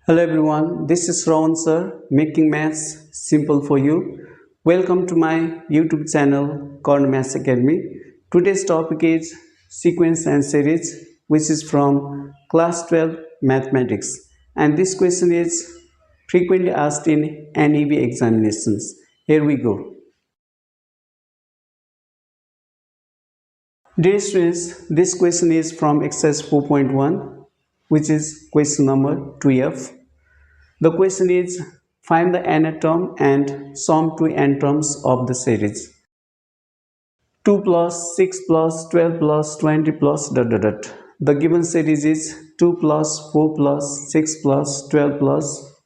Hello everyone, this is Shrawan sir, making maths simple for you. Welcome to my YouTube channel, Karna Maths Academy. Today's topic is sequence and series, which is from class 12 mathematics. And this question is frequently asked in NEB examinations. Here we go. Dear students, this question is from exercise 4.1, which is question number 2F. The question is, find the nth term and sum two n terms of the series. 2 plus 6 plus 12 plus 20 plus ... The given series is 2 plus 4 plus 6 plus 12 plus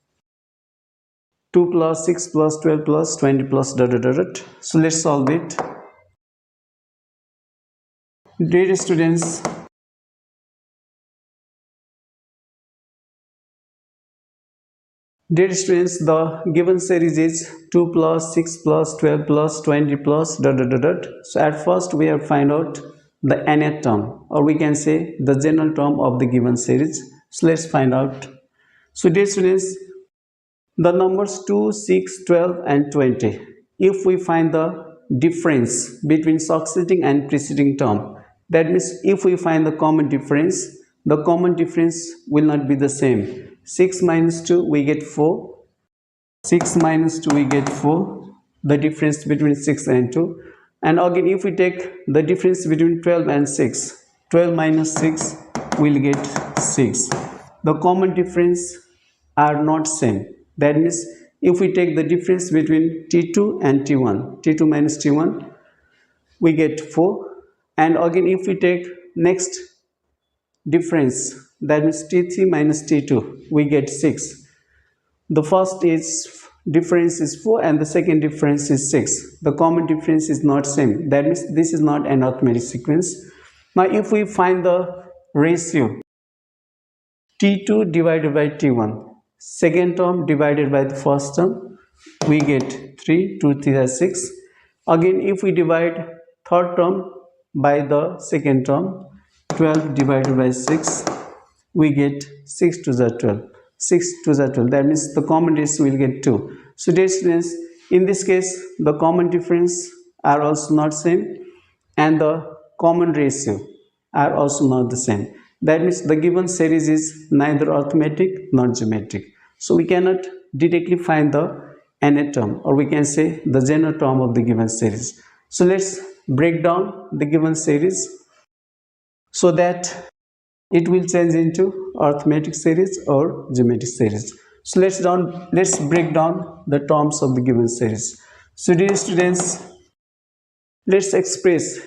2 plus 6 plus 12 plus 20 plus ... So let's solve it. Dear students, the given series is 2 plus 6 plus 12 plus 20 plus ... So at first we have find out the nth term, or we can say the general term of the given series. So let's find out. So dear students, the numbers 2, 6, 12 and 20. If we find the difference between succeeding and preceding term, that means if we find the common difference will not be the same. 6 minus 2 we get 4. 6 minus 2 we get 4. The difference between 6 and 2. And again, if we take the difference between 12 and 6, 12 minus 6 will get 6. The common difference are not same. That means if we take the difference between T2 and T1, T2 minus T1, we get 4. And again, if we take next difference, that means T3 minus T2, we get 6. The first difference is 4 and the second difference is 6. The common difference is not same. That means this is not an arithmetic sequence. Now if we find the ratio T2 divided by T1, second term divided by the first term, we get 3, 2, 3 are 6. Again, if we divide third term by the second term, 12 divided by 6, we get 6 to the 12. 6 to the 12. That means the common ratio will get 2. So dear students, in this case, the common difference are also not same and the common ratio are also not the same. That means the given series is neither arithmetic nor geometric. So we cannot directly find the nth term, or we can say the general term of the given series. So let's break down the given series so that it will change into arithmetic series or geometric series. So let's break down the terms of the given series. So dear students, let's express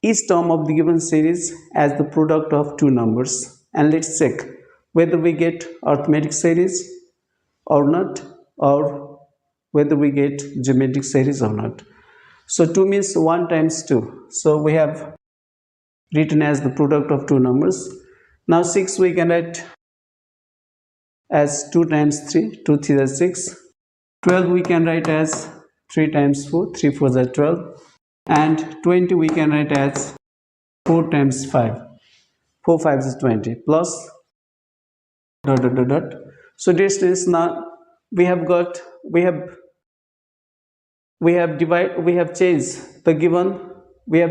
each term of the given series as the product of two numbers, and let's check whether we get arithmetic series or not, or whether we get geometric series or not. So 2 means 1 times 2. So we have written as the product of two numbers. Now 6 we can write as 2 times 3, 2 3 is 6. 12 we can write as 3 times 4, 3 4 is 12. And 20 we can write as 4 times 5, 4 5 is 20, plus ... So this is now we have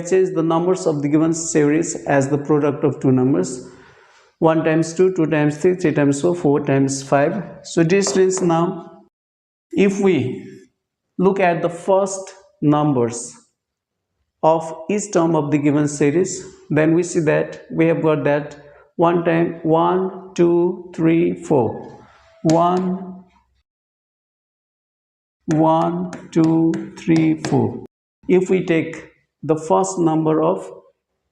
changed the numbers of the given series as the product of two numbers. 1 times 2, 2 times 3, 3 times 4, 4 times 5. So this means now if we look at the first numbers of each term of the given series, then we see that we have got that 1 time 1 2 3 4, 1 1 2 3 4. If we take the first number of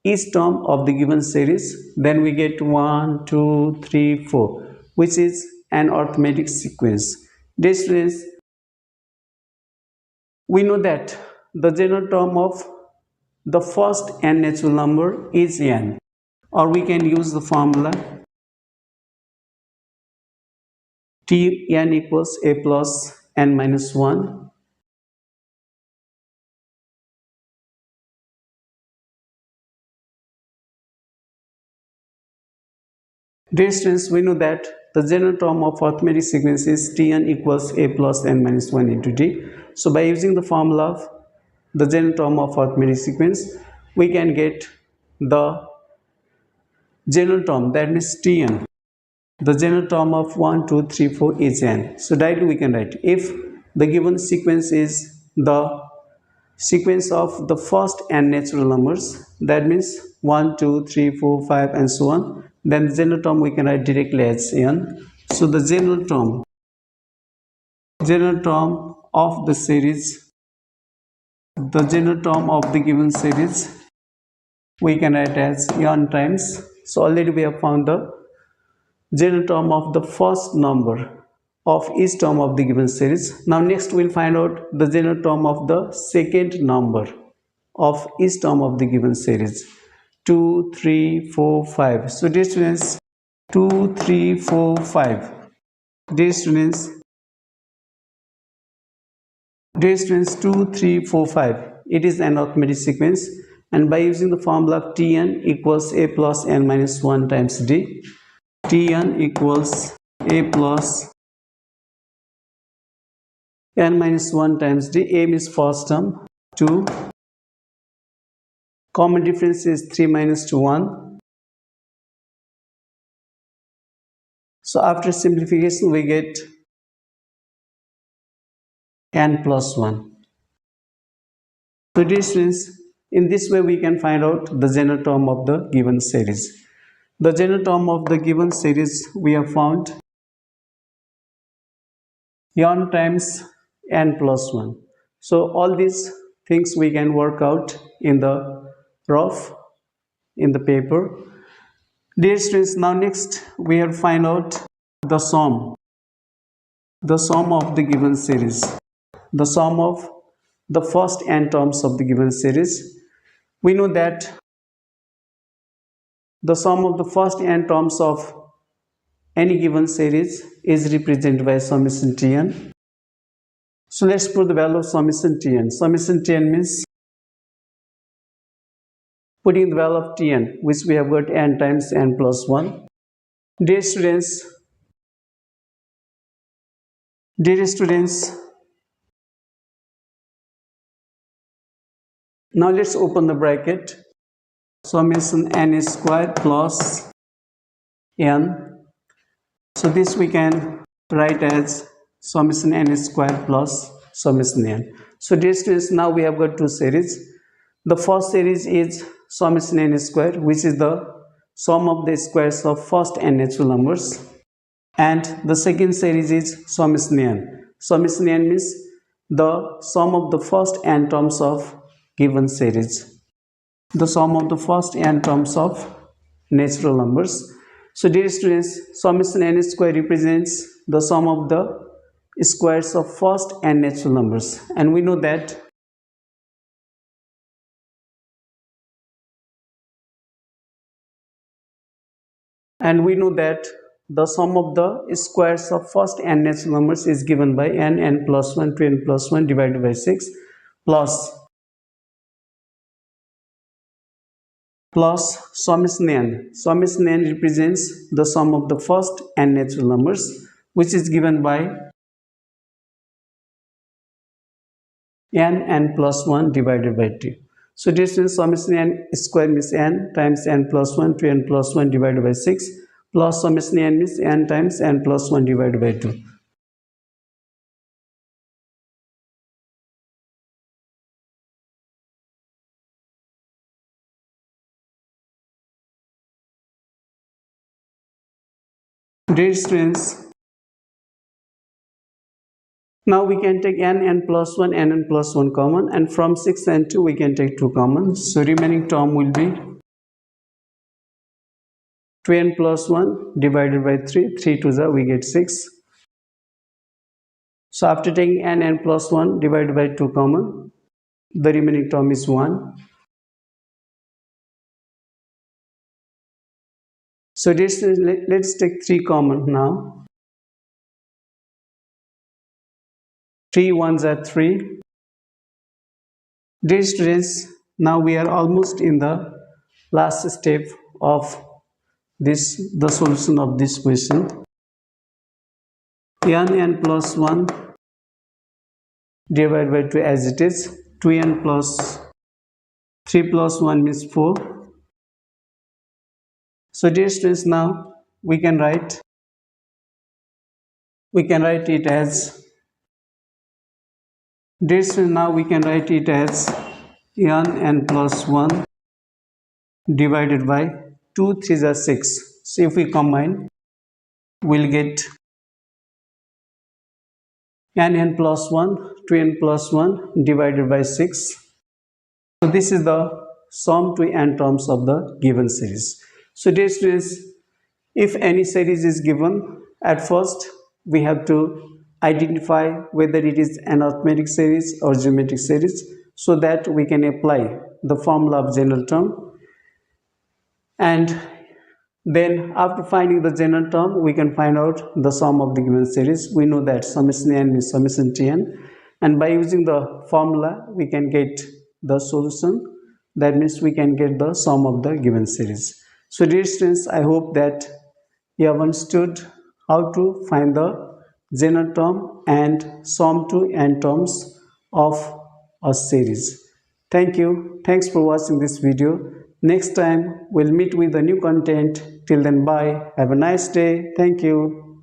each term of the given series, then we get 1 2 3 4, which is an arithmetic sequence. This means we know that the general term of the first n natural number is n, or we can use the formula Tn equals a plus n minus 1. Dear students, we know that the general term of arithmetic sequence is Tn equals a plus n minus 1 into d. So by using the formula of the general term of arithmetic sequence, we can get the general term, that means Tn. The general term of 1, 2, 3, 4 is n. So directly we can write, if the given sequence is the sequence of the first n natural numbers, that means 1, 2, 3, 4, 5 and so on, then the general term we can write directly as n. So the general term of the series, the general term of the given series we can write as n times. So already we have found the general term of the first number of each term of the given series. Now next we'll find out the general term of the second number of each term of the given series. 2, 3, 4, 5. So dear students, 2, 3, 4, 5. Dear students, 2, 3, 4, 5. It is an arithmetic sequence, and by using the formula of Tn equals a plus n minus 1 times d, Tn equals a plus n minus 1 times d. A is first term, 2. Common difference is 3 minus 2, 1. So after simplification we get n plus 1. So dear students, in this way we can find out the general term of the given series. The general term of the given series we have found n times n plus 1. So all these things we can work out in the rough, in the paper. Dear students, now next we have find out the sum of the given series, the sum of the first n terms of the given series. We know that the sum of the first n terms of any given series is represented by summation Tn. So let's put the value of summation Tn. Summation Tn means putting the value of Tn, which we have got n times n plus 1. Dear students, now let's open the bracket. Summation n square plus n. So this we can write as summation n square plus summation n. So dear students, now we have got two series. The first series is summation n square, which is the sum of the squares of first n natural numbers. And the second series is summation n. Summation n means the sum of the first n terms of given series, the sum of the first n terms of natural numbers. So dear students, summation n square represents the sum of the squares of first n natural numbers, and we know that the sum of the squares of first n natural numbers is given by n plus 1 to n plus 1 divided by 6 plus summation n. Summation n represents the sum of the first n natural numbers, which is given by n plus 1 divided by 2. So dear students, summation n square means n times n plus 1 to n plus 1 divided by 6 plus summation n means n times n plus 1 divided by 2. Dear students, now we can take n plus 1, n plus 1 common, and from 6 and 2 we can take 2 common. So remaining term will be 2n plus 1 divided by 3, 3 to the we get 6. So after taking n plus 1 divided by 2 common, the remaining term is 1. So let's take 3 common now. 3 ones are 3. Dear students, now we are almost in the last step of the solution of this question. n plus 1 divided by 2 as it is. 2n plus 3 plus 1 means 4. So dear students, now we can write it as n plus 1 divided by 2 3s are 6. So if we combine, we'll get n plus 1, 2n plus 1 divided by 6. So this is the sum to n terms of the given series. So dear students, if any series is given, at first we have to identify whether it is an arithmetic series or geometric series, so that we can apply the formula of general term. And then after finding the general term, we can find out the sum of the given series. We know that summation n is summation tn, and by using the formula we can get the solution. That means we can get the sum of the given series. So dear students, I hope that you have understood how to find the general term and sum to n terms of a series. Thank you. Thanks for watching this video. Next time we'll meet with a new content. Till then, bye. Have a nice day. Thank you.